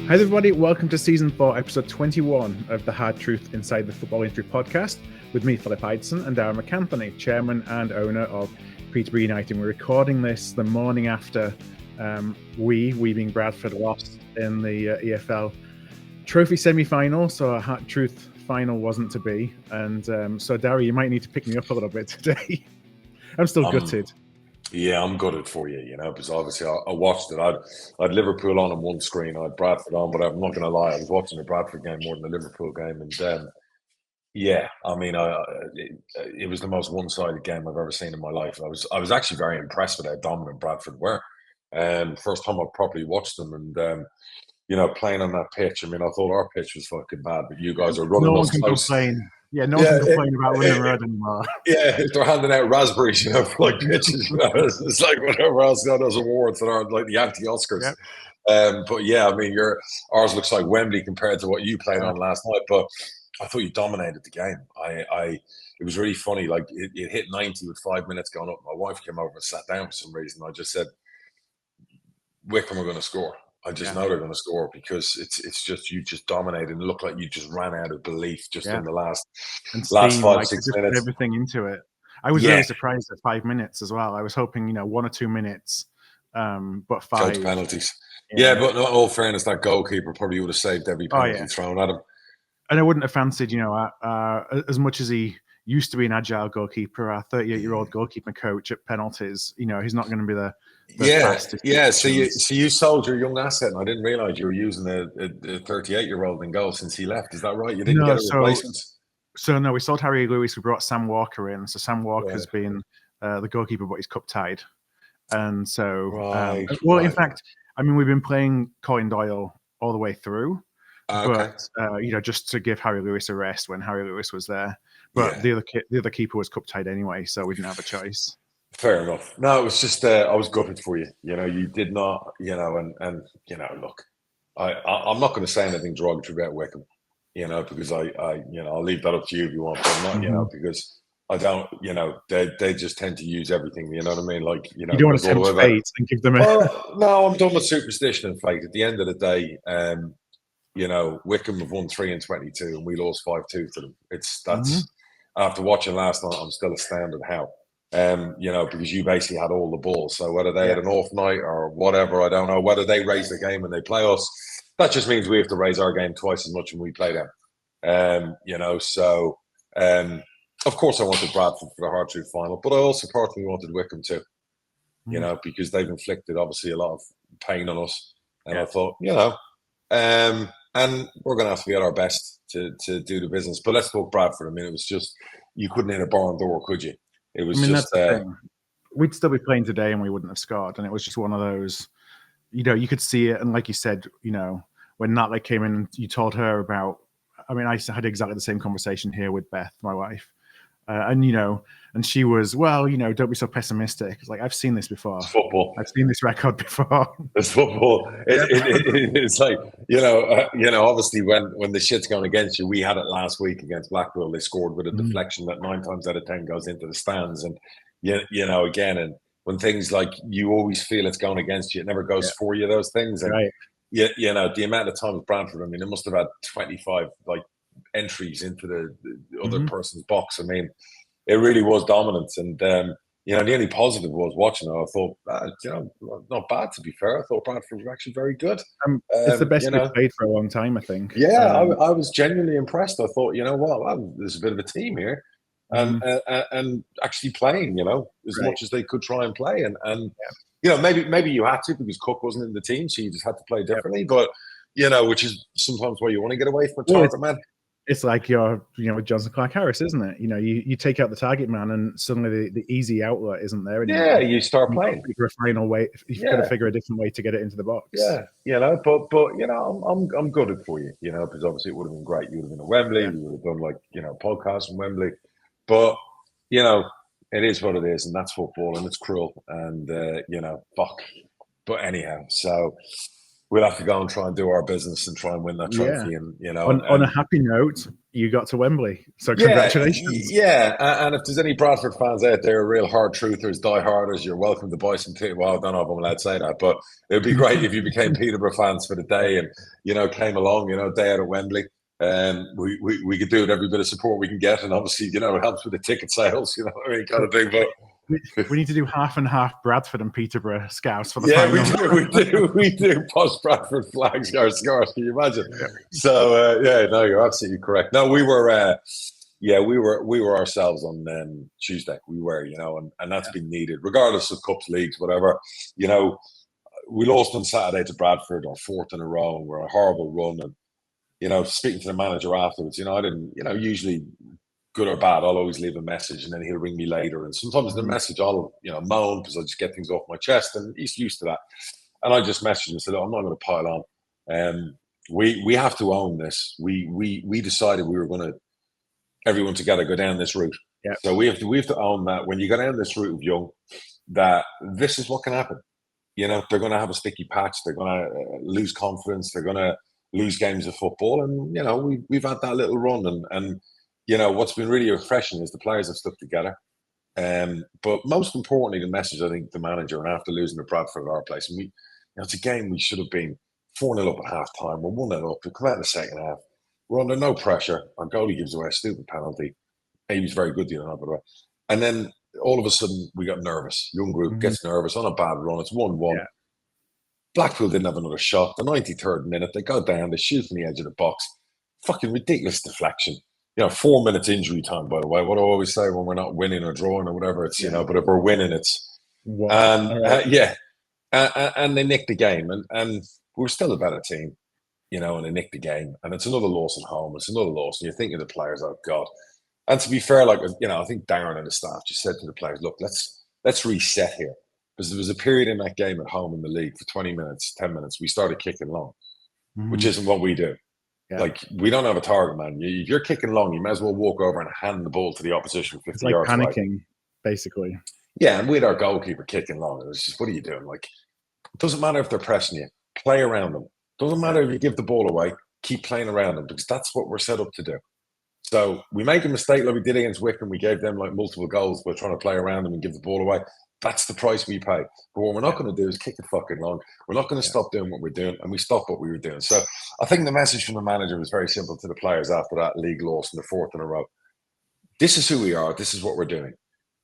Hi everybody, welcome to Season 4, Episode 21 of the Hard Truth Inside the Football Industry podcast with me, Philip Ideson, and Darragh MacAnthony, Chairman and owner of Peterborough United. We're recording this the morning after we being Bradford, lost in the EFL Trophy semi-final, so our Hard Truth final wasn't to be. And so Darragh, you might need to pick me up a little bit today. I'm still gutted. Yeah, I'm gutted for you, because obviously I watched it. I'd Liverpool on one screen, I had Bradford on, but I'm not going to lie, I was watching the Bradford game more than the Liverpool game. And it was the most one-sided game I've ever seen in my life. I was actually very impressed with how dominant Bradford were. First time I properly watched them, and playing on that pitch. I mean, I thought our pitch was fucking bad, but you guys are running us close. Yeah, no one can complain about running road anymore. Yeah, they're handing out raspberries, for like pitches. It's like whatever else those awards that are like the anti-Oscars. Yep. But yeah, I mean, ours looks like Wembley compared to what you played on last night. But I thought you dominated the game. It was really funny. Like it hit 90 with 5 minutes going up. My wife came over and sat down for some reason. I just said, Wycombe are going to score. I just know they're going to score because it's just you just dominated and looked like you just ran out of belief just in the last 5-6 minutes. Everything into it. I was really surprised at 5 minutes as well. I was hoping 1 or 2 minutes, but 5 Judge penalties. Yeah, but in all fairness, that goalkeeper probably would have saved every penalty thrown at him. And I wouldn't have fancied, as much as he used to be an agile goalkeeper, our 38-year-old goalkeeper coach at penalties. He's not going to be the fastest. Yeah. So you sold your young asset, and I didn't realise you were using a 38-year-old in goal since he left. Is that right? You didn't get a replacement? So no, we sold Harry Lewis. We brought Sam Walker in. So Sam Walker's been the goalkeeper, but he's cup tied. And so, in fact, I mean, we've been playing Colin Doyle all the way through. But just to give Harry Lewis a rest when Harry Lewis was there. But the other keeper was cup tied anyway, so we didn't have a choice. Fair enough. No, it was just I was gutted for you. You did not, and look, I'm not going to say anything derogatory about Wycombe, because I'll leave that up to you if you want, but I'm not, because I don't, they just tend to use everything. You know what I mean? Like, you don't want to tempt fate and give them. No, I'm done with superstition and fate. At the end of the day, Wycombe have won 3 in 22, and we lost 5-2 to them. That's after watching last night, I'm still astounded how. Because you basically had all the balls. So whether they had an off night or whatever, I don't know. Whether they raise the game and they play us, that just means we have to raise our game twice as much when we play them. So of course I wanted Bradford for the Hard Truth final, but I also partly wanted Wycombe too. Because they've inflicted obviously a lot of pain on us, and I thought, and we're going to have to be at our best to do the business. But let's talk Bradford. I mean, it was just, you couldn't hit a barn door, could you? It was just. That's the thing. We'd still be playing today and we wouldn't have scored. And it was just one of those, you could see it. And like you said, when Natalie came in, you told her about, I had exactly the same conversation here with Beth, my wife. And she was, don't be so pessimistic. It's like, I've seen this before. It's football. I've seen this record before. It's football. It's like, obviously when the shit's going against you, we had it last week against Blackpool. They scored with a deflection that 9 times out of 10 goes into the stands. And, again, and when things like you always feel it's going against you, it never goes for you, those things. And, the amount of times Brantford, I mean, it must have had 25, entries into the other person's box. I mean, it really was dominance, and the only positive was watching it. I thought, not bad, to be fair. I thought Bradford were actually very good. It's the best we've played for a long time, I think. Yeah, I was genuinely impressed. I thought, there's a bit of a team here, and actually playing, as much as they could try and play, and maybe you had to because Cook wasn't in the team, so you just had to play differently. But which is sometimes where you want to get away from a target man. It's like you're, with Johnson Clarke-Harris, isn't it? You take out the target man, and suddenly the easy outlet isn't there anymore. Yeah, you start playing. Figure a final way. You've got to figure a different way to get it into the box. Yeah, but I'm gutted for you, because obviously it would have been great. You would have been at Wembley. You would have done podcasts in Wembley. But it is what it is, and that's football, and it's cruel, and fuck. But anyhow, so. we'll have to go and try and do our business and try and win that trophy. Yeah. And, you know, On a happy note, you got to Wembley. So yeah, congratulations. yeah. And if there's any Bradford fans out there, real hard truthers, die-harders, you're welcome to buy some Peterborough. Well, I don't know if I'm allowed to say that, but it'd be great if you became Peterborough fans for the day and, you know, came along, you know, day out at Wembley. We could do it every bit of support we can get. And obviously, you know, it helps with the ticket sales, you know what I mean, kind of thing. But we need to do half and half Bradford and Peterborough scouts for the final. we do Posh Bradford flags, scars. Can you imagine? So yeah, no, you're absolutely correct. No, we were ourselves on Tuesday. We were, you know, and that's been needed, regardless of cups, leagues, whatever. You know, we lost on Saturday to Bradford, our fourth in a row, and we're on a horrible run. And you know, speaking to the manager afterwards, you know, I didn't, you know, usually, good or bad, I'll always leave a message and then he'll ring me later. And sometimes the message I'll, you know, moan because I just get things off my chest, and he's used to that. And I just messaged him and said, "Oh, I'm not going to pile on. We have to own this. We decided we were going to, everyone together, go down this route. Yeah. So we have to own that when you go down this route of young, that this is what can happen. You know, they're going to have a sticky patch. They're going to lose confidence. They're going to lose games of football. And, you know, we've had that little run. And you know, what's been really refreshing is the players have stuck together. But most importantly, the message, I think, the manager, and after losing to Bradford at our place, and you know, it's a game we should have been 4-0 up at half time. We're 1-0 up. We come out in the second half. We're under no pressure. Our goalie gives away a stupid penalty. He was very good, you know, by the way. And then all of a sudden, we got nervous. Young group gets nervous on a bad run. It's 1-1. Yeah. Blackpool didn't have another shot. The 93rd minute, they go down, they shoot from the edge of the box. Fucking ridiculous deflection. You know, 4 minutes injury time, by the way. What do I always say when we're not winning or drawing or whatever, it's, you know, but if we're winning, it's, and they nicked the game. And we were still a better team, you know, and they nicked the game. And it's another loss at home. It's another loss. And you're thinking of the players, oh, God. And to be fair, like, you know, I think Darragh and the staff just said to the players, look, let's reset here. Because there was a period in that game at home in the league for 20 minutes, 10 minutes, we started kicking long, which isn't what we do. Yeah. Like, we don't have a target man. If you're kicking long, you may as well walk over and hand the ball to the opposition 50 it's like yards panicking, away. Basically. Yeah, and with our goalkeeper kicking long, it was just, what are you doing? Like, it doesn't matter if they're pressing you, play around them. Doesn't matter if you give the ball away, keep playing around them, because that's what we're set up to do. So we make a mistake like we did against Wycombe. We gave them like multiple goals. We're trying to play around them and give the ball away. That's the price we pay. But what we're not going to do is kick it fucking long. We're not going to stop doing what we're doing, and we stopped what we were doing. So I think the message from the manager was very simple to the players after that league loss in the fourth in a row. This is who we are. This is what we're doing.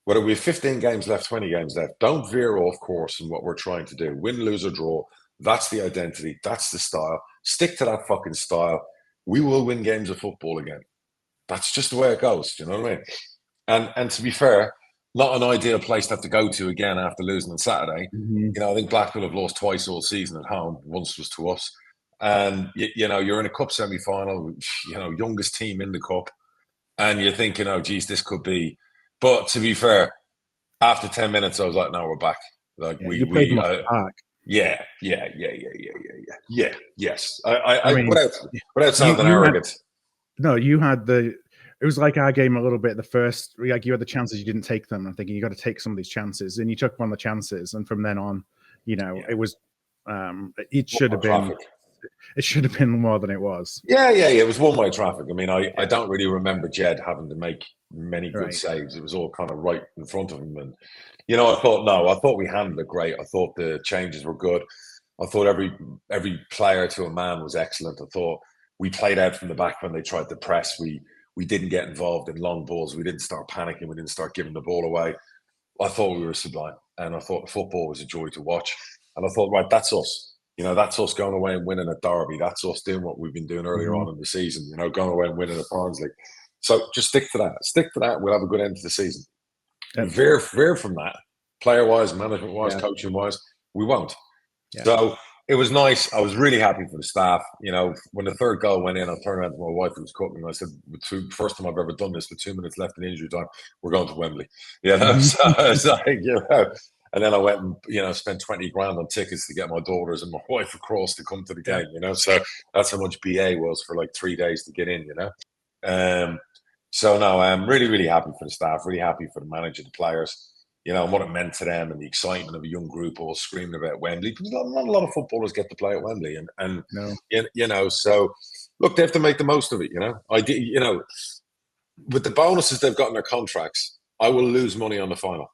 Whether we have 15 games left, 20 games left, don't veer off course in what we're trying to do. Win, lose, or draw. That's the identity. That's the style. Stick to that fucking style. We will win games of football again. That's just the way it goes. Do you know what I mean? And to be fair, not an ideal place to have to go to again after losing on Saturday. You know, I think Blackpool have lost twice all season at home. Once was to us. And, you know, you're in a cup semi-final, you know, youngest team in the cup. And you're thinking, oh, geez, this could be. But to be fair, after 10 minutes, I was like, no, we're back. Like, you played them off the park. Yes. I mean, without sounding arrogant. You had it was like our game a little bit. The first, like, you had the chances, you didn't take them. I'm thinking you got to take some of these chances, and you took one of the chances, and from then on, you know, it was, it should have been. It should have been more than it was. Yeah. It was one-way traffic. I mean, I don't really remember Jed having to make many good saves. It was all kind of right in front of him, and you know, I thought we handled it great. I thought the changes were good. I thought every player to a man was excellent. I thought we played out from the back when they tried to press. We didn't get involved in long balls. We didn't start panicking. We didn't start giving the ball away. I thought we were sublime, and I thought the football was a joy to watch. And I thought, right, that's us. You know, that's us going away and winning at Derby. That's us doing what we've been doing earlier on in the season. You know, going away and winning at Barnsley. So just stick to that. Stick to that. We'll have a good end to the season. And veer from that, player-wise, management-wise, coaching-wise, we won't. Yeah. So it was nice. I was really happy for the staff. You know, when the third goal went in, I turned around to my wife who was cooking, and I said, first time I've ever done this, with 2 minutes left in injury time, we're going to Wembley. You know, so it's like, you know. And then I went and, you know, spent 20 grand on tickets to get my daughters and my wife across to come to the game, you know. So that's how much BA was for like 3 days to get in, you know. So no, I'm really, really happy for the staff, really happy for the manager, the players. and what it meant to them and the excitement of a young group all screaming about Wembley. Because not a lot of footballers get to play at Wembley. And No. So look, they have to make the most of it, with the bonuses they've got in their contracts, I will lose money on the final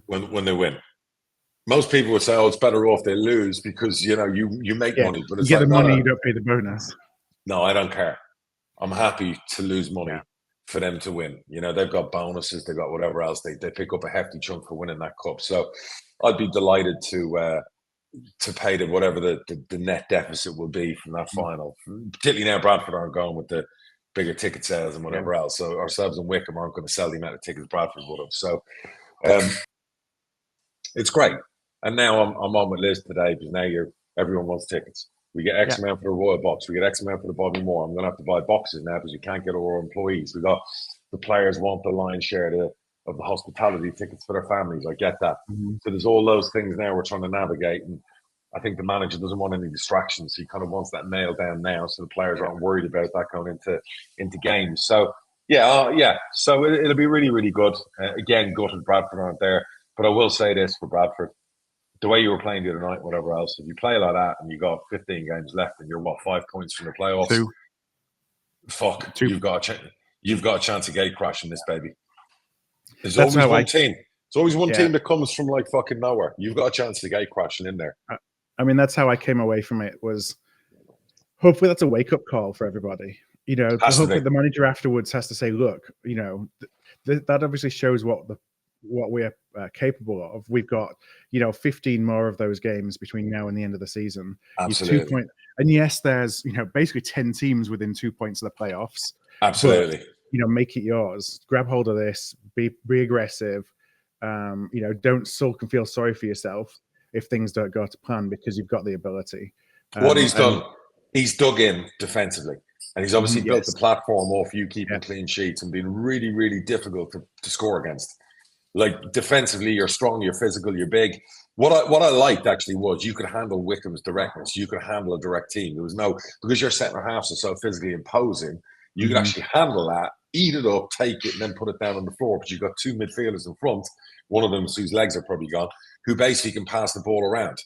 when they win. Most people would say, "Oh, it's better off they lose because you make money." But it's you get like, the money, no. you don't pay the bonus. No, I don't care. I'm happy to lose money for them to win. They've got bonuses, they've got whatever else. They pick up a hefty chunk for winning that cup. So I'd be delighted to pay whatever the net deficit will be from that final. Particularly now Bradford aren't going with the bigger ticket sales and whatever else. So ourselves and Wycombe aren't going to sell the amount of tickets Bradford would have. So it's great. And now I'm on with Liz today because now everyone wants tickets. We get X amount for the Royal Box. We get X amount for the Bobby Moore. I'm going to have to buy boxes now because we can't get all our employees. We got the players want the lion's share of the hospitality tickets for their families. I get that. So there's all those things now we're trying to navigate. And I think the manager doesn't want any distractions. He kind of wants that nailed down now so the players aren't worried about that going into games. So, So it'll be really, really good. Again, gutted Bradford aren't there. But I will say this for Bradford. The way you were playing the other night, whatever else, if you play like that and you got 15 games left and you're 5 points from the playoffs, you've got a chance of gate crashing this baby. There's always one team. It's always one team that comes from like fucking nowhere. You've got a chance of gate crashing in there. I mean, that's how I came away from it. Was hopefully that's a wake up call for everybody. Hopefully the manager afterwards has to say, look, that obviously shows what we're capable of. We've got 15 more of those games between now and the end of the season. Absolutely. And yes, there's basically 10 teams within 2 points of the playoffs. Absolutely. But, make it yours. Grab hold of this. Be aggressive. Don't sulk and feel sorry for yourself if things don't go to plan because you've got the ability. What he's done, he's dug in defensively. And he's obviously built the platform off you keeping clean sheets and being really, really difficult to score against. Like defensively, you're strong, you're physical, you're big. What I liked actually was you could handle Wycombe's directness. You could handle a direct team. There was because your centre halves are so physically imposing, you could actually handle that, eat it up, take it, and then put it down on the floor because you've got two midfielders in front, one of them whose legs are probably gone, who basically can pass the ball around.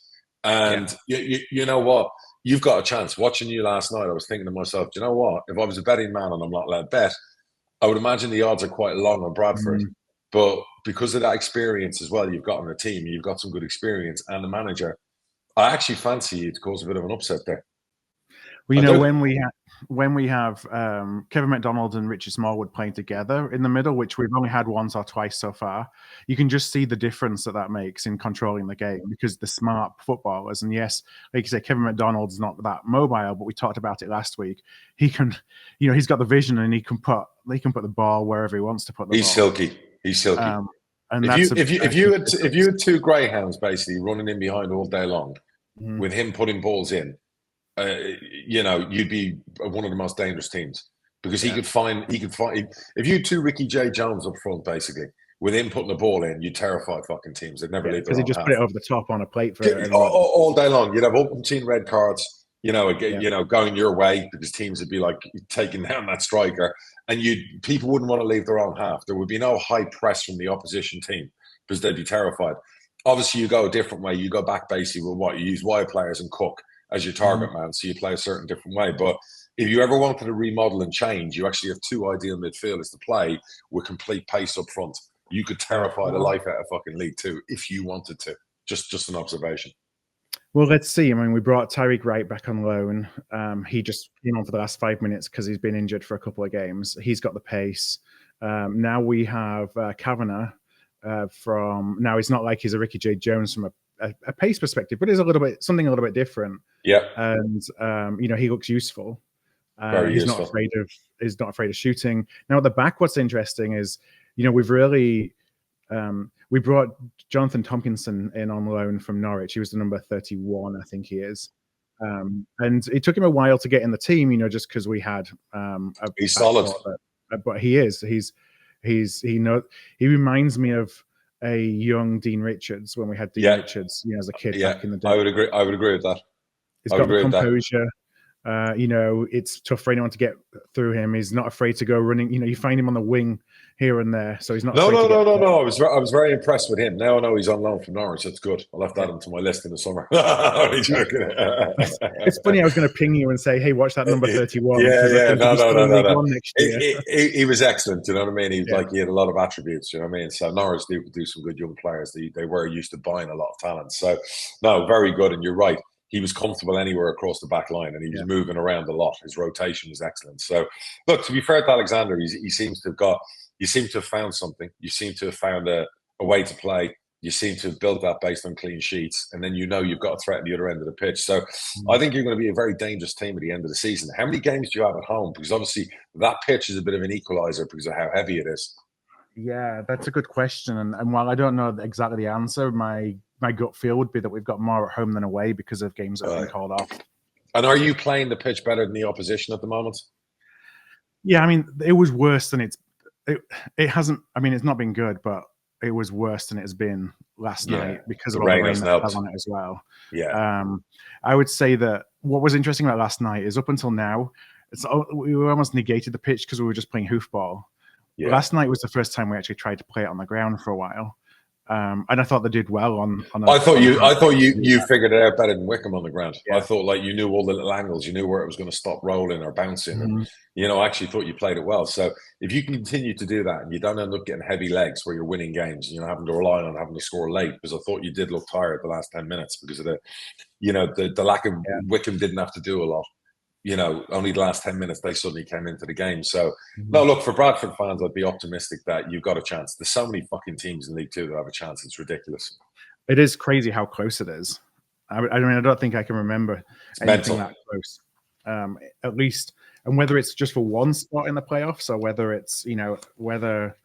And you know what? You've got a chance. Watching you last night, I was thinking to myself, do you know what? If I was a betting man and I'm not allowed to bet, I would imagine the odds are quite long on Bradford. But because of that experience as well, you've got on the team, you've got some good experience, and the manager, I actually fancy you to cause a bit of an upset there. Well, when we have Kevin McDonald and Richard Smallwood playing together in the middle, which we've only had once or twice so far, you can just see the difference that makes in controlling the game because the smart footballers. And yes, like you say, Kevin McDonald's not that mobile, but we talked about it last week. He can, he's got the vision and he can put the ball wherever he wants to put the ball. He's silky. And if you had two greyhounds basically running in behind all day long, with him putting balls in, you'd be one of the most dangerous teams because he could find. If you had two Ricky Jade-Jones up front, basically with him putting the ball in, you terrify fucking teams. They'd never leave. Because he just put it over the top on a plate for all day long. You'd have umpteen red cards. Going your way because teams would be like taking down that striker, and people wouldn't want to leave their own half. There would be no high press from the opposition team because they'd be terrified. Obviously, you go a different way. You go back basically with you use wide players and Cook as your target man, so you play a certain different way. But if you ever wanted to remodel and change, you actually have two ideal midfielders to play with complete pace up front. You could terrify the life out of fucking League Two if you wanted to. Just an observation. Well, let's see. I mean, we brought Tyreek Wright back on loan. He just came on for the last 5 minutes because he's been injured for a couple of games. He's got the pace. Now we have Kavanagh now it's not like he's a Ricky Jade-Jones from a pace perspective, but it's something a little bit different. Yeah. And, he looks useful. Very he's useful. He's not afraid of shooting. Now at the back, what's interesting is, we've really, we brought Jonathan Tompkinson in on loan from Norwich. He was the number 31, I think he is. And it took him a while to get in the team, just because we had he's solid. But he is. He reminds me of a young Dean Richards when we had Dean Richards, as a kid back in the day. I would agree with that. He's got the composure. It's tough for anyone to get through him. He's not afraid to go running. You find him on the wing here and there, so he's not. No. I was very impressed with him. Now I know he's on loan from Norwich. That's good. I'll have to add him to my list in the summer. Only joking. It's funny. I was going to ping you and say, "Hey, watch that number 31." Yeah. No. Next year. He was excellent. You know what I mean? He had a lot of attributes. You know what I mean? So Norwich do some good young players. They were used to buying a lot of talent. So no, very good. And you're right. He was comfortable anywhere across the back line, and he was moving around a lot. His rotation was excellent. So, look, to be fair to Alexander, he seems to have got. You seem to have found something. You seem to have found a way to play. You seem to have built that based on clean sheets, and then you've got a threat at the other end of the pitch. So, I think you're going to be a very dangerous team at the end of the season. How many games do you have at home? Because obviously that pitch is a bit of an equaliser because of how heavy it is. Yeah, that's a good question. And while I don't know exactly the answer, my gut feel would be that we've got more at home than away because of games that have been called off. And are you playing the pitch better than the opposition at the moment? Yeah, I mean, it was worse than it hasn't. I mean, it's not been good, but it was worse than it has been last night because of all the rain that fell on it as well. Yeah. I would say that what was interesting about last night is up until now, we almost negated the pitch because we were just playing hoofball. Yeah. Last night was the first time we actually tried to play it on the ground for a while. And I thought they did well on I thought you figured it out better than Wycombe on the ground. Yeah. I thought like you knew all the little angles, you knew where it was going to stop rolling or bouncing, and I actually thought you played it well. So if you can continue to do that and you don't end up getting heavy legs where you're winning games, having to rely on having to score late, because I thought you did look tired the last 10 minutes because of the lack of Wycombe didn't have to do a lot. Only the last 10 minutes they suddenly came into the game. So, no, look, for Bradford fans, I'd be optimistic that you've got a chance. There's so many fucking teams in League Two that have a chance. It's ridiculous. It is crazy how close it is. I mean, I don't think I can remember anything that close. At least, and whether it's just for one spot in the playoffs or whether it's, whether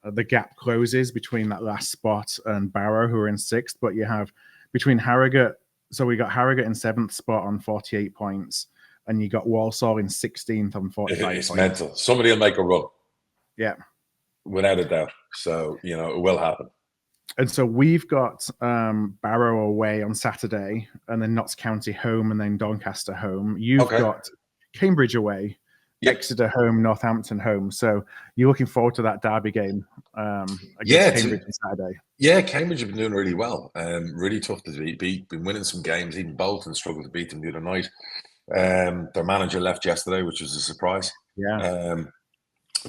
the gap closes between that last spot and Barrow, who are in sixth, but you have between Harrogate. So we got Harrogate in seventh spot on 48 points. And you got Walsall in 16th on 45 It's points. mental. Somebody will make a run. Yeah. Without a doubt. So, it will happen. And so we've got Barrow away on Saturday, and then Notts County home, and then Doncaster home. You've got Cambridge away, Exeter home, Northampton home. So you're looking forward to that derby game against Cambridge on Saturday. Yeah, Cambridge have been doing really well. Really tough to beat. Been winning some games. Even Bolton struggled to beat them the other night. Their manager left yesterday, which was a surprise. Yeah.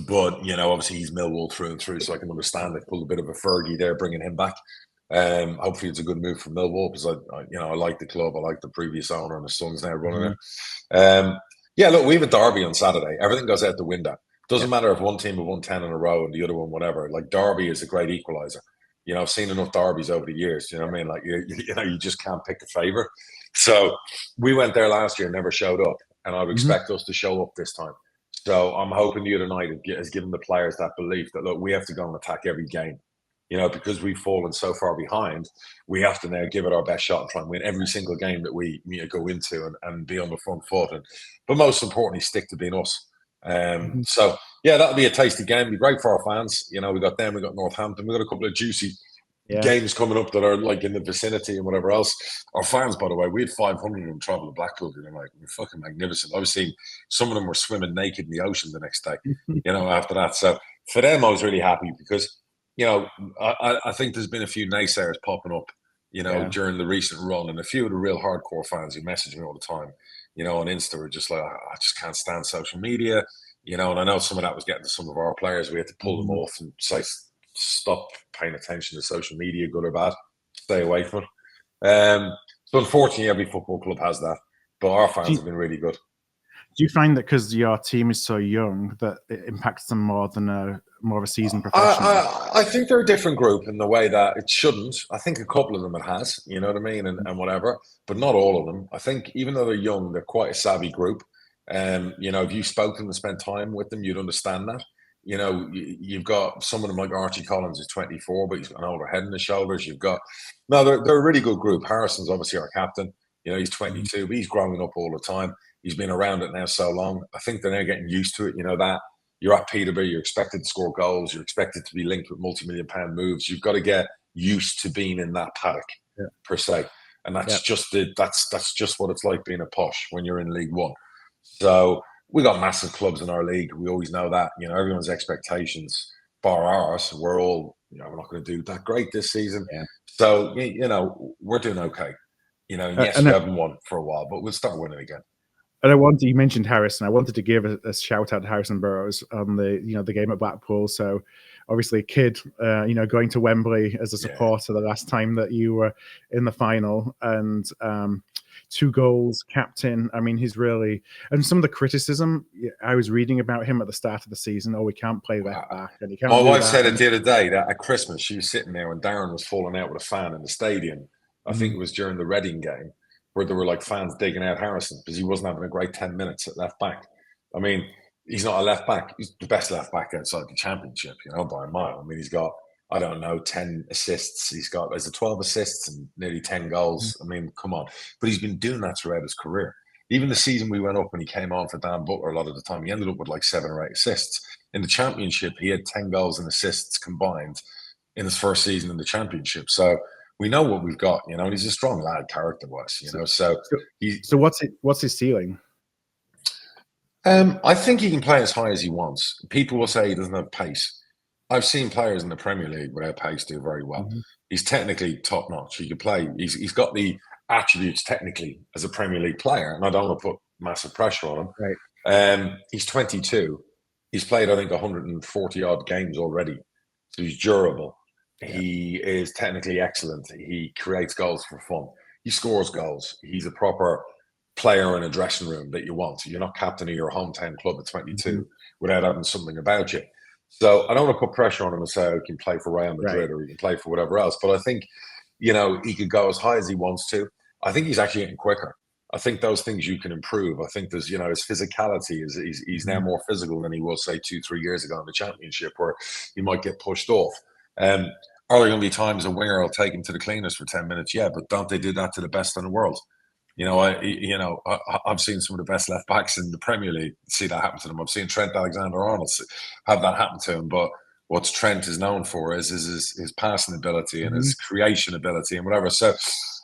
But obviously he's Millwall through and through, so I can understand they pulled a bit of a Fergie there, bringing him back. Hopefully it's a good move for Millwall because I like the club. I like the previous owner, and the son's now running it. Look, we have a derby on Saturday. Everything goes out the window. Doesn't matter if one team have won 10 in a row and the other one whatever. Like derby is a great equaliser. I've seen enough derbies over the years. You know what I mean? Like you just can't pick a favourite. So we went there last year and never showed up, and I would expect us to show up this time. So I'm hoping the other night has given the players that belief that, look, we have to go and attack every game. Because we've fallen so far behind, we have to now give it our best shot and try and win every single game that we go into and be on the front foot. But most importantly, stick to being us. So, that'll be a tasty game. It'll be great for our fans. We got them, we got Northampton, we got a couple of juicy games coming up that are like in the vicinity and whatever else. Our fans, by the way, we had 500 of them travel to Blackpool. We're fucking magnificent. I was seeing some of them were swimming naked in the ocean the next day, after that. So for them, I was really happy because, I think there's been a few naysayers popping up, during the recent run, and a few of the real hardcore fans who message me all the time, on Insta were just like, I just can't stand social media, and I know some of that was getting to some of our players. We had to pull them off and say, stop paying attention to social media, good or bad. Stay away from it. So unfortunately, every football club has that, but our fans have been really good. Do you find that because your team is so young that it impacts them more than more of a seasoned professional? I think they're a different group in the way that it shouldn't. I think a couple of them it has, you know what I mean, and whatever, but not all of them. I think even though they're young, they're quite a savvy group. If you spoke to them and spent time with them, you'd understand that. You've got someone like Archie Collins, who's 24, but he's got an older head on his shoulders. They're a really good group. Harrison's obviously our captain. He's 22, but he's growing up all the time. He's been around it now so long. I think they're now getting used to it. That you're at Peterborough, you're expected to score goals, you're expected to be linked with multi-million-pound moves. You've got to get used to being in that paddock, per se. And that's just that's just what it's like being a Posh when you're in League One. So we got massive clubs in our league. We always know that. Everyone's expectations bar ours, we're all, we're not going to do that great this season. Yeah. So, we're doing okay. Yes, we haven't won for a while, but we'll start winning again. And you mentioned Harrison. I wanted to give a shout out to Harrison Burrows on the game at Blackpool. So obviously a kid, going to Wembley as a supporter the last time that you were in the final, and 2 goals, captain. I mean, he's really, and some of the criticism I was reading about him at the start of the season. Oh, we can't play left back, and he can't. My wife said it the other day that at Christmas she was sitting there when Darren was falling out with a fan in the stadium. I think it was during the Reading game, where there were like fans digging out Harrison because he wasn't having a great 10 minutes at left back. I mean, he's not a left back. He's the best left back outside the Championship, by a mile. I mean, he's got, 10 assists. He's got, 12 assists and nearly 10 goals. I mean, come on. But he's been doing that throughout his career. Even the season we went up and he came on for Dan Butler a lot of the time, he ended up with like 7 or 8 assists. In the Championship, he had 10 goals and assists combined in his first season in the Championship. So we know what we've got, and he's a strong lad character-wise, So what's his ceiling? I think he can play as high as he wants. People will say he doesn't have pace. I've seen players in the Premier League without pace do very well. He's technically top-notch. He can play. He's got the attributes technically as a Premier League player, and I don't want to put massive pressure on him. Right. He's 22. He's played, I think, 140-odd games already. So he's durable. Yeah. He is technically excellent. He creates goals for fun. He scores goals. He's a proper player in a dressing room that you want. You're not captain of your hometown club at 22 without having something about you. So I don't want to put pressure on him and say, he can play for Real Madrid or he can play for whatever else. But I think, he could go as high as he wants to. I think he's actually getting quicker. I think those things you can improve. I think there's, his physicality he's now more physical than he was, say, 2-3 years ago in the Championship, where he might get pushed off. Are there going to be times a winger will take him to the cleaners for 10 minutes? Yeah, but don't they do that to the best in the world? I've seen some of the best left backs in the Premier League see that happen to them. I've seen Trent Alexander-Arnold have that happen to him. But what Trent is known for is his passing ability and his creation ability and whatever. So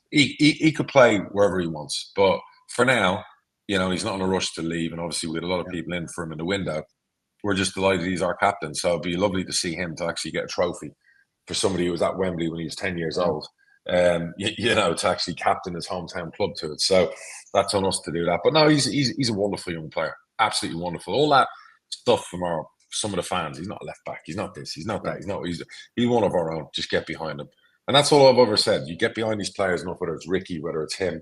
he could play wherever he wants. But for now, he's not in a rush to leave. And obviously we had a lot of people in for him in the window. We're just delighted he's our captain. So it'd be lovely to see him to actually get a trophy for somebody who was at Wembley when he was 10 years old. To actually captain his hometown club to it. So that's on us to do that. But no, he's a wonderful young player. Absolutely wonderful. All that stuff from some of the fans. He's not a left back. He's not this. He's not that. He's one of our own. Just get behind him. And that's all I've ever said. You get behind these players enough, whether it's Ricky, whether it's him,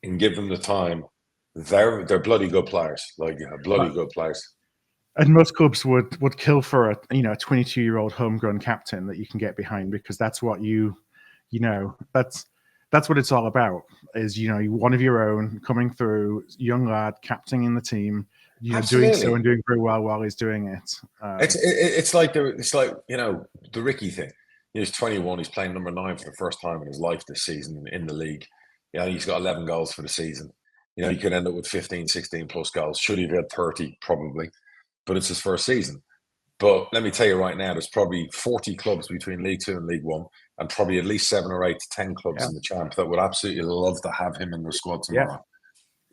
and give them the time. They're bloody good players. Good players. And most clubs would kill for a 22-year-old homegrown captain that you can get behind, because that's what that's what it's all about. Is one of your own coming through, young lad, captaining the team, doing so and doing very well while he's doing it. It's like the Ricky thing. He's 21. He's playing number 9 for the first time in his life this season in the league. He's got 11 goals for the season. He could end up with 15, 16 plus goals. Should he have had 30? Probably. But it's his first season. But let me tell you right now, there's probably 40 clubs between League 2 and League 1, and probably at least 7 or 8 to 10 clubs in the Champ that would absolutely love to have him in their squad tomorrow. Yeah.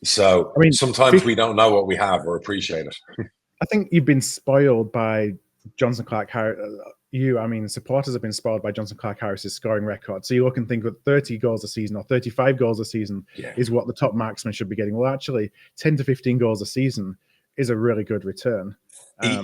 So sometimes we don't know what we have or appreciate it. I think you've been spoiled by Jonson Clarke-Harris. Supporters have been spoiled by Jonson Clarke-Harris's scoring record. So you look and think that 30 goals a season or 35 goals a season is what the top marksman should be getting. Well, actually, 10 to 15 goals a season is a really good return,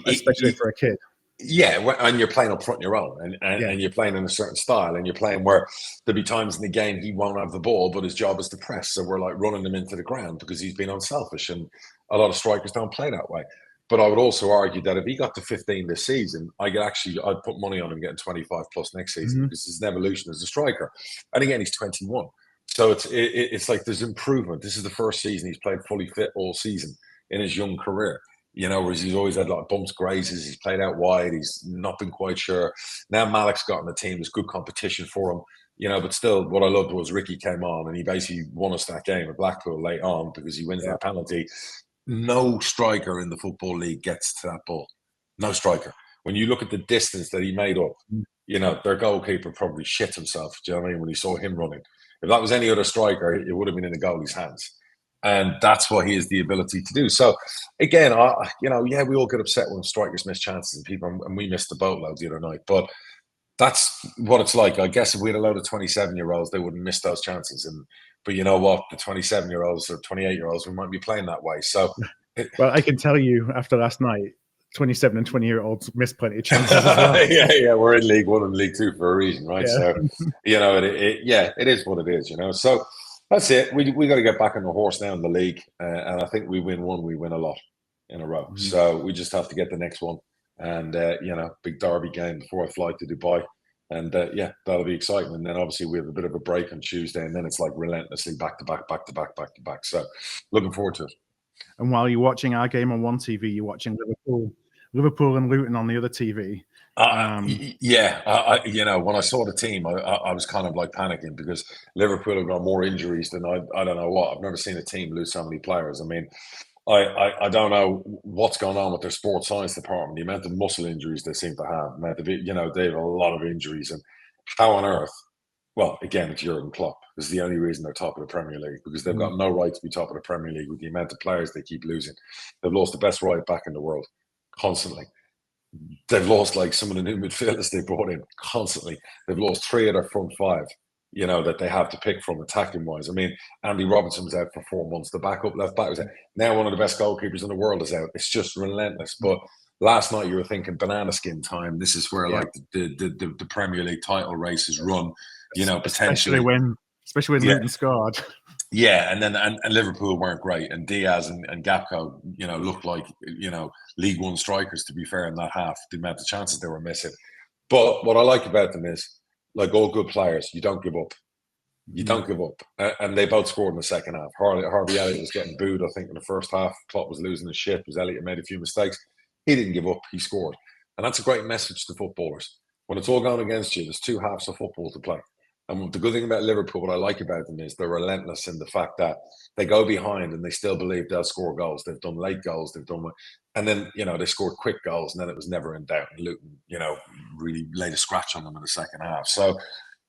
especially for a kid. Yeah, and you're playing up front your own, and you're playing in a certain style, and you're playing where there'll be times in the game he won't have the ball, but his job is to press. So we're like running him into the ground because he's been unselfish, and a lot of strikers don't play that way. But I would also argue that if he got to 15 this season, I'd put money on him getting 25 plus next season because it's an evolution as a striker. And again, he's 21. So it's like there's improvement. This is the first season he's played fully fit all season in his young career. Whereas he's always had like bumps, grazes. He's played out wide. He's not been quite sure. Now Malik's got in the team. There's good competition for him. But still, what I loved was Ricky came on and he basically won us that game at Blackpool late on because he wins that penalty. No striker in the Football League gets to that ball. No striker. When you look at the distance that he made up, their goalkeeper probably shit himself. Do you know what I mean? When he saw him running. If that was any other striker, it would have been in the goalie's hands. And that's what he has the ability to do. So again, we all get upset when strikers miss chances and people, and we missed the boatload the other night. But that's what it's like. I guess if we had a load of 27-year-olds, they wouldn't miss those chances. But you know what? The 27-year-olds or 28-year-olds, we might be playing that way. So, well, I can tell you after last night, 27 and 20-year-olds miss plenty of chances as well. yeah, we're in League One and League Two for a reason, right? Yeah. So, it is what it is, So that's it. We got to get back on the horse now in the league, and I think we win one, we win a lot in a row. So we just have to get the next one, and big derby game before I fly to Dubai, and that'll be exciting. And then obviously we have a bit of a break on Tuesday, and then it's like relentlessly back to back, back to back, back to back. So looking forward to it. And while you're watching our game on one TV, you're watching Liverpool and Luton on the other TV. When I saw the team, I was kind of like panicking because Liverpool have got more injuries than I don't know what. I've never seen a team lose so many players. I mean, I don't know what's going on with their sports science department. The amount of muscle injuries they seem to have, they have a lot of injuries, and how on earth? Well, again, it's Jurgen Klopp. This is the only reason they're top of the Premier League, because they've got no right to be top of the Premier League with the amount of players they keep losing. They've lost the best right back in the world constantly. They've lost like some of the new midfielders they brought in constantly. They've lost 3 of their front 5, that they have to pick from attacking wise. I mean, Andy Robertson was out for 4 months. The backup left back was out. Now one of the best goalkeepers in the world is out. It's just relentless. But last night you were thinking banana skin time. This is where like the Premier League title race is run. Potentially especially when Luton scored. Yeah, and Liverpool weren't great, and Diaz and Gakpo, looked like League One strikers. To be fair, in that half, the amount of chances they were missing. But what I like about them is, like all good players, you don't give up. You don't give up, and they both scored in the second half. Harvey Elliott was getting booed, I think, in the first half. Klopp was losing his shit because Elliott made a few mistakes. He didn't give up. He scored, and that's a great message to footballers. When it's all going against you, there's 2 halves of football to play. And the good thing about Liverpool, what I like about them, is they're relentless in the fact that they go behind and they still believe they'll score goals. They've done late goals. And then, they scored quick goals, and then it was never in doubt. And Luton, really laid a scratch on them in the second half. So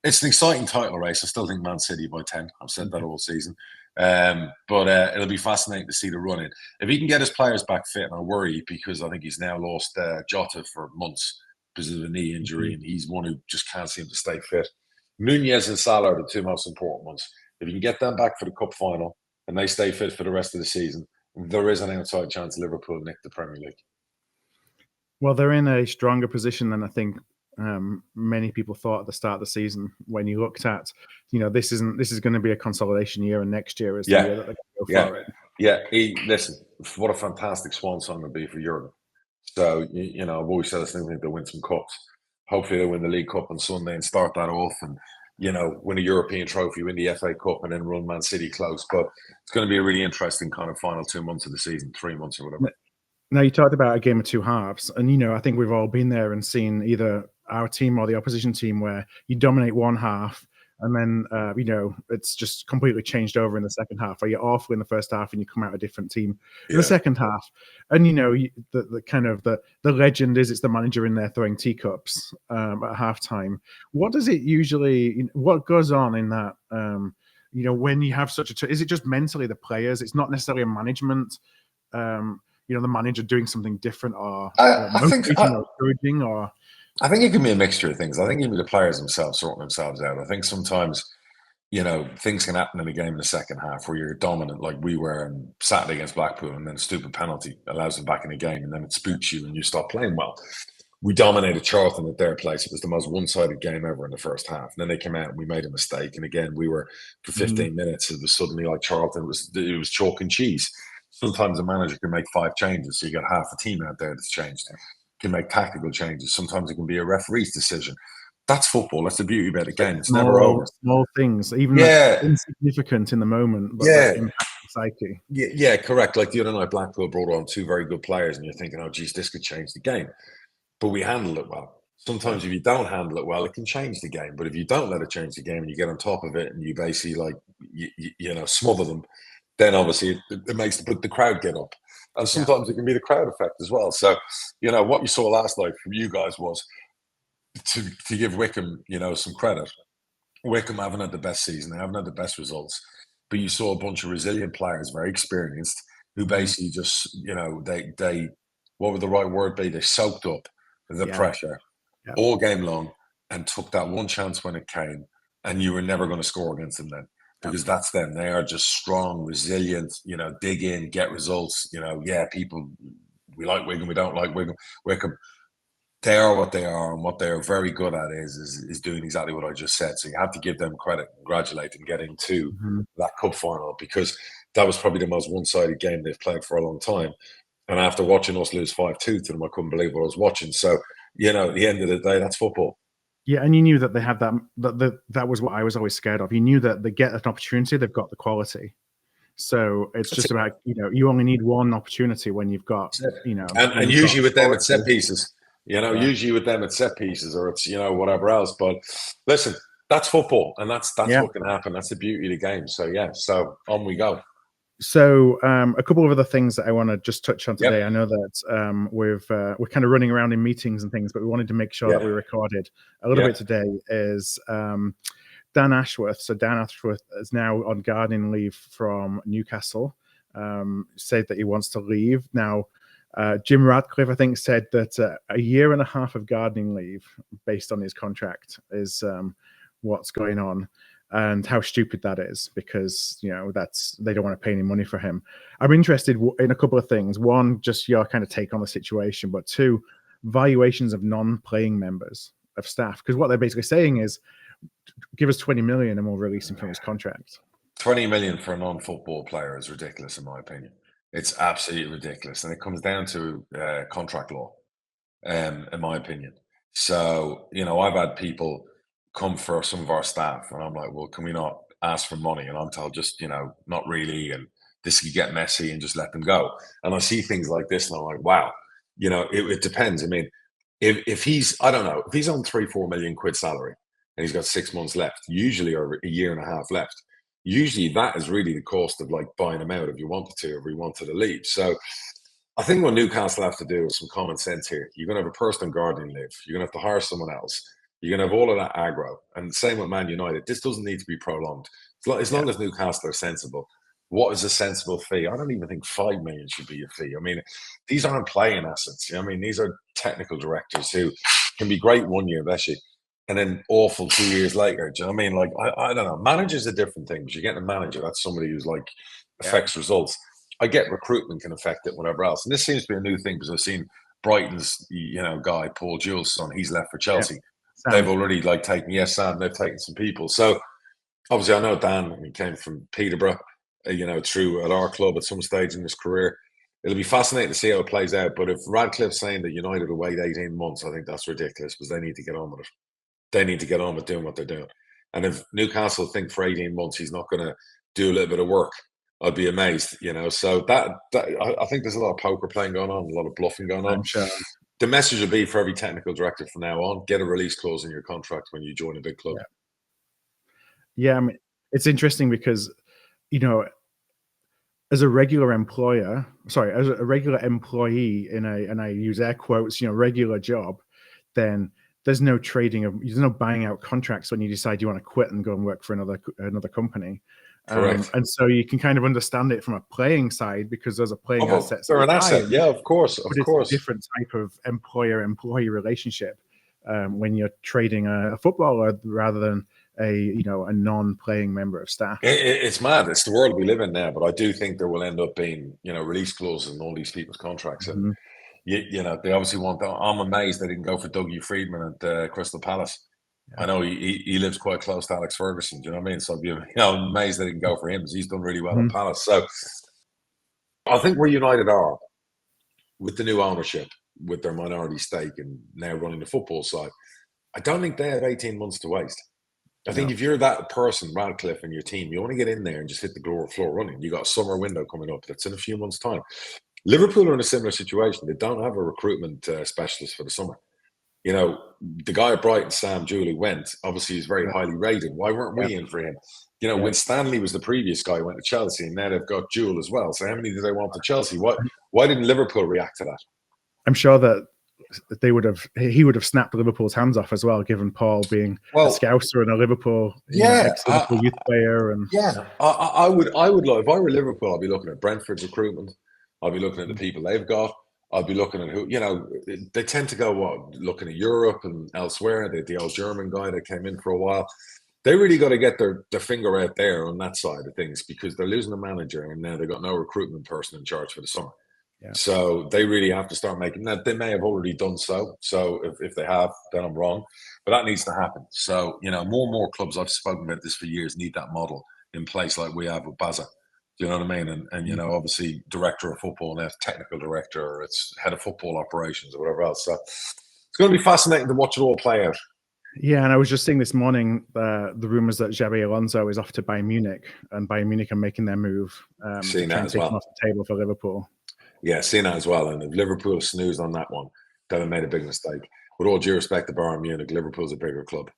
it's an exciting title race. I still think Man City by 10. I've said that all season. But it'll be fascinating to see the run in. If he can get his players back fit, and I worry because I think he's now lost Jota for months because of a knee injury, and he's one who just can't seem to stay fit. Nunez and Salah are the 2 most important ones. If you can get them back for the cup final and they stay fit for the rest of the season, there is an outside chance Liverpool nick the Premier League. Well, they're in a stronger position than I think many people thought at the start of the season. When you looked at, this is going to be a consolidation year, and next year is the year that they go for it. Yeah. Listen, what a fantastic swan song would be for Europe. So I've always said I think they'll win some cups. Hopefully they'll win the League Cup on Sunday and start that off, and win a European trophy, win the FA Cup, and then run Man City close. But it's going to be a really interesting kind of final 2 months of the season, 3 months or whatever. Now, you talked about a game of 2 halves, and I think we've all been there and seen either our team or the opposition team where you dominate one half and then it's just completely changed over in the second half, or you're awful in the first half and you come out a different team in the second half. And the kind of the legend is it's the manager in there throwing teacups at halftime. What does it usually? What goes on in that? When you have such is it just mentally the players? It's not necessarily a management. The manager doing something different, or encouraging, or. I think it can be a mixture of things. I think even the players themselves sorting themselves out. I think sometimes, things can happen in a game in the second half where you're dominant, like we were on Saturday against Blackpool, and then a stupid penalty allows them back in the game, and then it spooks you and you stop playing well. We dominated Charlton at their place. It was the most one-sided game ever in the first half. And then they came out and we made a mistake. And again, we were for 15 minutes. It was suddenly like Charlton. It was chalk and cheese. Sometimes a manager can make 5 changes, so you got half a team out there that's changed. Can make tactical changes. Sometimes it can be a referee's decision. That's football. That's the beauty about the game. It's never over. Small things, even insignificant in the moment, but impact the psyche. Yeah, correct. Like the other night, Blackpool brought on 2 very good players, and you're thinking, oh, geez, this could change the game. But we handled it well. Sometimes if you don't handle it well, it can change the game. But if you don't let it change the game and you get on top of it and you basically smother them, then obviously it makes the crowd get up. And sometimes it can be the crowd effect as well. So, what you saw last night from you guys was to give Wycombe, some credit. Wycombe haven't had the best season. They haven't had the best results. but you saw a bunch of resilient players, very experienced, who basically just, they what would the right word be? They soaked up the pressure all game long and took that one chance when it came, and you were never going to score against them then. Because that's them. They are just strong, resilient, dig in, get results. People, we like Wigan, we don't like Wycombe. They are what they are, and what they are very good at is doing exactly what I just said. So you have to give them credit, congratulate them getting to that cup final, because that was probably the most one-sided game they've played for a long time. And after watching us lose 5-2 to them, I couldn't believe what I was watching. So, at the end of the day, that's football. Yeah, and you knew that they had that was what I was always scared of. You knew that they get an opportunity, they've got the quality. So it's just about, you only need one opportunity when you've got, And usually with them, it's set pieces. Usually with them, it's set pieces, or it's, whatever else. But listen, that's football, and that's what can happen. That's the beauty of the game. So, so on we go. So a couple of other things that I want to just touch on today. I know that we're kind of running around in meetings and things, but we wanted to make sure that we recorded a little bit today. Is Dan Ashworth. So Dan Ashworth is now on gardening leave from Newcastle. Said that he wants to leave now. Jim Radcliffe, I think, said that a year and a half of gardening leave, based on his contract, is what's going on. And how stupid that is, because they don't want to pay any money for him. I'm interested in a couple of things. One, just your kind of take on the situation, but two, valuations of non-playing members of staff, because what they're basically saying is, give us 20 million and we'll release him from his contract. 20 million for a non-football player is ridiculous, in my opinion. It's absolutely ridiculous, and it comes down to contract law, in my opinion. So I've had people come for some of our staff, and I'm like, well, can we not ask for money? And I'm told, just not really, and this could get messy, and just let them go. And I see things like this, and I'm like, wow, it depends. I mean, if he's, I don't know, if he's on 3-4 million quid salary and he's got 6 months left, usually, or a year and a half left, usually that is really the cost of like buying him out if you wanted to, or you wanted to leave. So I think what Newcastle have to do is some common sense here. You're going to have a person on gardening leave. You're going to have to hire someone else. You're going to have all of that aggro. And same with Man United. This doesn't need to be prolonged. As long as Newcastle are sensible. What is a sensible fee? I don't even think 5 million should be a fee. I mean, these aren't playing assets. These are technical directors who can be great 1 year, especially, and then awful 2 years later. Do you know what I mean? Like, I don't know. Manager's a different thing, but you're getting a manager. That's somebody who's like affects results. I get recruitment can affect it, whatever else. And this seems to be a new thing, because I've seen Brighton's, guy, Paul Jules' son, he's left for Chelsea. They've already taken, Sam, they've taken some people. So obviously I know Dan, he came from Peterborough, through at our club at some stage in his career. It'll be fascinating to see how it plays out. But if Radcliffe's saying that United will wait 18 months, I think that's ridiculous, because they need to get on with it. They need to get on with doing what they're doing. And if Newcastle think for 18 months he's not going to do a little bit of work, I'd be amazed, So that I think there's a lot of poker playing going on, a lot of bluffing going on. I'm sure. The message will be for every technical director from now on: get a release clause in your contract when you join a big club. Yeah, I mean, it's interesting because, as a regular employer, as a regular employee and I use air quotes, regular job, then there's no there's no buying out contracts when you decide you want to quit and go and work for another company. And so you can kind of understand it from a playing side, because there's a playing asset. They're an asset, of course. It's a different type of employer-employee relationship when you're trading a footballer rather than a non-playing member of staff. It's mad. It's the world we live in now. But I do think there will end up being release clauses in all these people's contracts, and they obviously want that. I'm amazed they didn't go for Dougie Freedman at Crystal Palace. I know he lives quite close to Alex Ferguson. Do you know what I mean? So I'm amazed they didn't go for him, because he's done really well at Palace. So I think where United are with the new ownership, with their minority stake and now running the football side, I don't think they have 18 months to waste. I think if you're that person, Radcliffe, and your team, you want to get in there and just hit the floor running. You got a summer window coming up that's in a few months' time. Liverpool are in a similar situation. They don't have a recruitment specialist for the summer. The guy at Brighton, Sam Julie, went. Obviously, he's very highly rated. Why weren't we in for him? When Stanley was the previous guy who went to Chelsea, and now they've got Jewel as well. So how many do they want to Chelsea? Why didn't Liverpool react to that? I'm sure that he would have snapped Liverpool's hands off as well, given Paul being a Scouser and a Liverpool, ex-Liverpool youth player. And I would look, if I were Liverpool, I'd be looking at Brentford's recruitment. I'd be looking at the people they've got. I'd be looking at who, they tend to go, looking at Europe and elsewhere. The old German guy that came in for a while. They really got to get their finger out there on that side of things, because they're losing a manager and now they've got no recruitment person in charge for the summer. Yeah. So they really have to start making that. They may have already done so. So if they have, then I'm wrong. But that needs to happen. So, more and more clubs, I've spoken about this for years, need that model in place like we have with 𝗛𝗂. Do you know what I mean? And obviously director of football now, technical director, or it's head of football operations or whatever else. So it's going to be fascinating to watch it all play out. Yeah, and I was just seeing this morning the rumours that Xavi Alonso is off to Bayern Munich, and Bayern Munich are making their move to try and take him off the table for Liverpool. Yeah, seen that as well. And if Liverpool snoozed on that one, then they made a big mistake. With all due respect to Bayern Munich, Liverpool's a bigger club.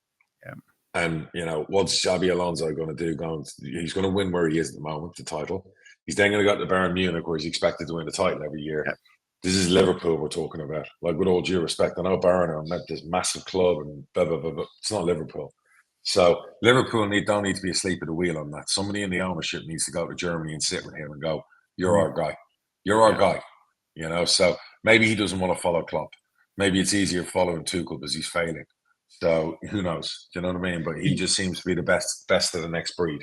Yeah. And, what's Xabi Alonso going to do? He's going to win where he is at the moment, the title. He's then going to go to Bayern Munich, where he's expected to win the title every year. Yeah. This is Liverpool we're talking about. Like, with all due respect, I know Bayern are this massive club and blah, blah, blah, blah. It's not Liverpool. So Liverpool don't need to be asleep at the wheel on that. Somebody in the ownership needs to go to Germany and sit with him and go, you're our guy. You're our guy. So maybe he doesn't want to follow Klopp. Maybe it's easier following Tuchel because he's failing. So who knows? Do you know what I mean? But he just seems to be the best of the next breed.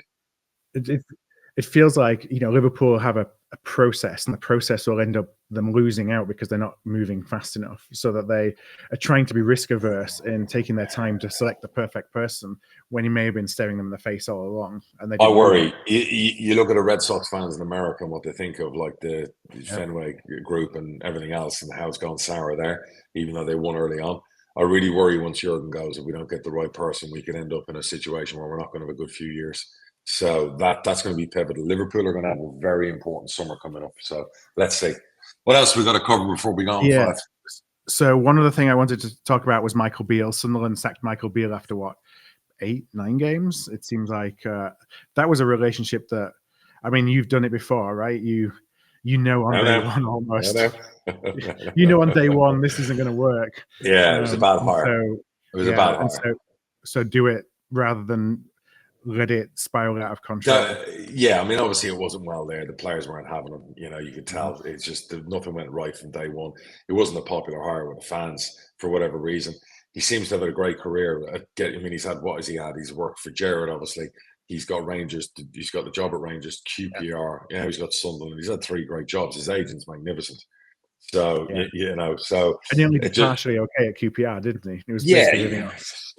It feels like, Liverpool have a process, and the process will end up them losing out because they're not moving fast enough, so that they are trying to be risk averse in taking their time to select the perfect person when he may have been staring them in the face all along. And I worry. You look at the Red Sox fans in America and what they think of, like the Fenway group and everything else, and how it's gone sour there, even though they won early on. I really worry once Jurgen goes, if we don't get the right person, we could end up in a situation where we're not going to have a good few years. So that's going to be pivotal. Liverpool are going to have a very important summer coming up. So let's see. What else we got to cover before we go on? Yeah. So one other thing I wanted to talk about was Michael Beale. Sunderland sacked Michael Beale after 8-9 games. It seems like that was a relationship that, you've done it before, right? You know on day one almost. On day one this isn't going to work. Yeah, it was a bad hire. So do it rather than let it spiral out of control. Obviously it wasn't well there. The players weren't having them. You could tell. It's just nothing went right from day one. It wasn't a popular hire with the fans for whatever reason. He seems to have had a great career. He's had, what has he had? He's worked for Gerrard, obviously. He's got Rangers. He's got the job at Rangers, QPR. Yeah, he's got Sunderland. He's had 3 great jobs. His agent's magnificent. So, so... And he only did partially okay at QPR, didn't he? He was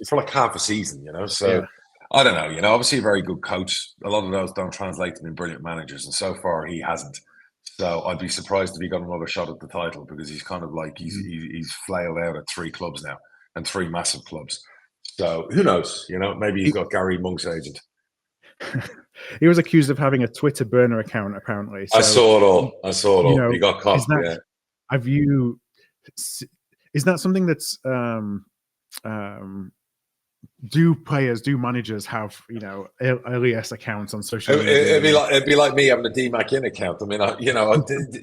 for like half a season, So... Yeah. I don't know, obviously a very good coach. A lot of those don't translate to being brilliant managers, and so far he hasn't. So I'd be surprised if he got another shot at the title, because he's kind of like he's flailed out at 3 clubs now, and 3 massive clubs. So who knows? Maybe he's got Gary Monk's agent. He was accused of having a Twitter burner account, apparently. So, I saw it all. He got caught. Is that something that's do managers have alias accounts on social media? It'd be like me having a DMAC account.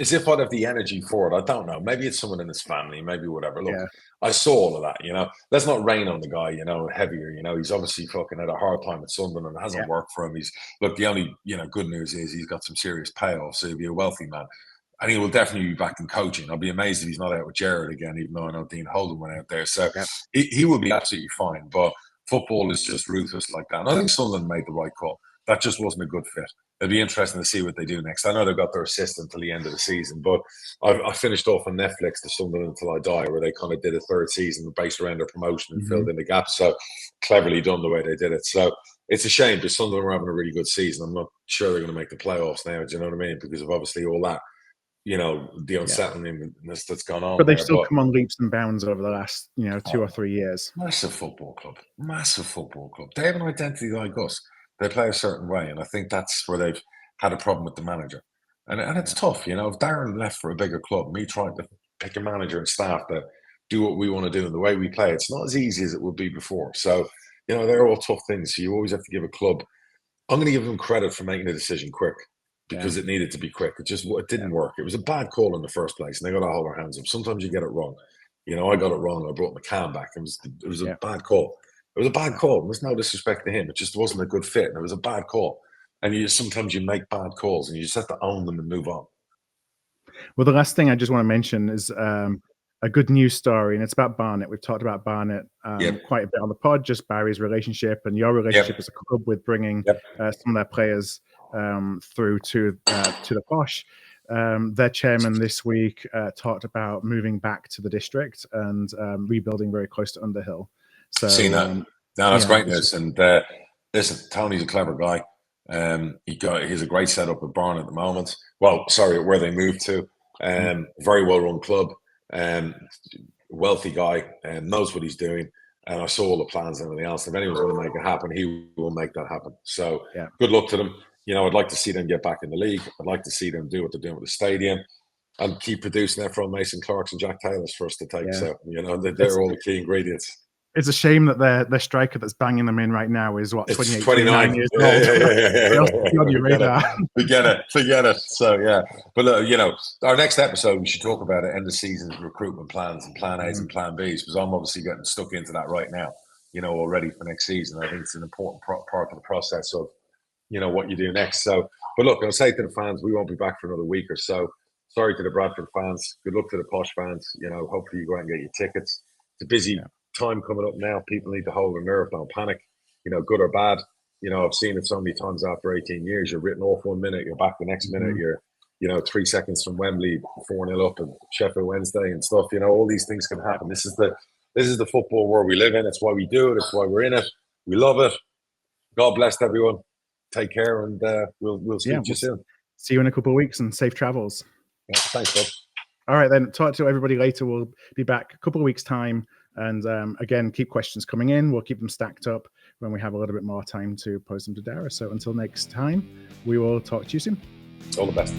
As if I'd have the energy for it. I don't know. Maybe it's someone in his family, maybe whatever. Look, I saw all of that. Let's not rain on the guy. Heavier. He's obviously fucking had a hard time at Sunderland, and it hasn't worked for him. The only good news is he's got some serious payoff, so he'll be a wealthy man. And he will definitely be back in coaching. I'll be amazed if he's not out with Gerrard again, even though I know Dean Holden went out there. So he will be absolutely fine. But football is just ruthless like that. And I think Sunderland made the right call. That just wasn't a good fit. It'll be interesting to see what they do next. I know they've got their assistant until the end of the season, but I finished off on Netflix the Sunderland Until I Die, where they kind of did a 3rd season based around their promotion and filled in the gaps. So cleverly done the way they did it. So it's a shame, because Sunderland were having a really good season. I'm not sure they're going to make the playoffs now. Do you know what I mean? Because of obviously all that. The unsettlingness that's gone on. But they've still come on leaps and bounds over the last, 2 or 3 years. Massive football club. They have an identity like us. They play a certain way, and I think that's where they've had a problem with the manager. And it's tough, If Darren left for a bigger club, me trying to pick a manager and staff that do what we want to do and the way we play, it's not as easy as it would be before. So, they're all tough things. So you always have to give a club. I'm going to give them credit for making a decision quick, because it needed to be quick. It didn't work. It was a bad call in the first place, and they got to hold their hands up. Sometimes you get it wrong. You know, I got it wrong. I brought McCann back. It was a Yeah. bad call. It was a bad call. There's no disrespect to him. It just wasn't a good fit. And it was a bad call. And sometimes you make bad calls and you just have to own them and move on. Well, the last thing I just want to mention is a good news story, and it's about Barnet. We've talked about Barnet quite a bit on the pod, just Barry's relationship and your relationship as a club with bringing some of their players through to the Posh. Their chairman this week talked about moving back to the district and rebuilding very close to Underhill. So, seen that. No, that's great news. And listen, Tony's a clever guy. He's a great setup with Barn at the moment. Well, sorry, where they moved to. Very well run club. Wealthy guy, knows what he's doing. And I saw all the plans and everything else. If anyone's going to make it happen, he will make that happen. So good luck to them. You know, I'd like to see them get back in the league. I'd like to see them do what they're doing with the stadium and keep producing there from Mason Clarks and Jack Taylors for us to take. So, you know, they're all the key ingredients. It's a shame that their striker that's banging them in right now is what, 28, 29 years old. On your radar. Forget it. So yeah, but you know, our next episode we should talk about it, end of season recruitment plans and plan A's and plan B's, because I'm obviously getting stuck into that right now. You know, already for next season. I think it's an important part of the process of, you know, what you do next. So, but look, I'll say to the fans, we won't be back for another week or so. Sorry to the Bradford fans. Good luck to the Posh fans. You know, hopefully you go out and get your tickets. It's a busy time coming up now. People need to hold their nerve, don't panic, you know, good or bad. You know, I've seen it so many times after 18 years. You're written off 1 minute, you're back the next minute, you're, you know, 3 seconds from Wembley, 4-0 up, and Sheffield Wednesday and stuff. You know, all these things can happen. This is the football world we live in. It's why we do it. It's why we're in it. We love it. God bless everyone. Take care, and we'll speak to you soon. See you in a couple of weeks, and safe travels. Yeah, thanks, Bob. All right, then. Talk to everybody later. We'll be back a couple of weeks' time. And again, keep questions coming in. We'll keep them stacked up when we have a little bit more time to post them to Darragh. So until next time, we will talk to you soon. All the best.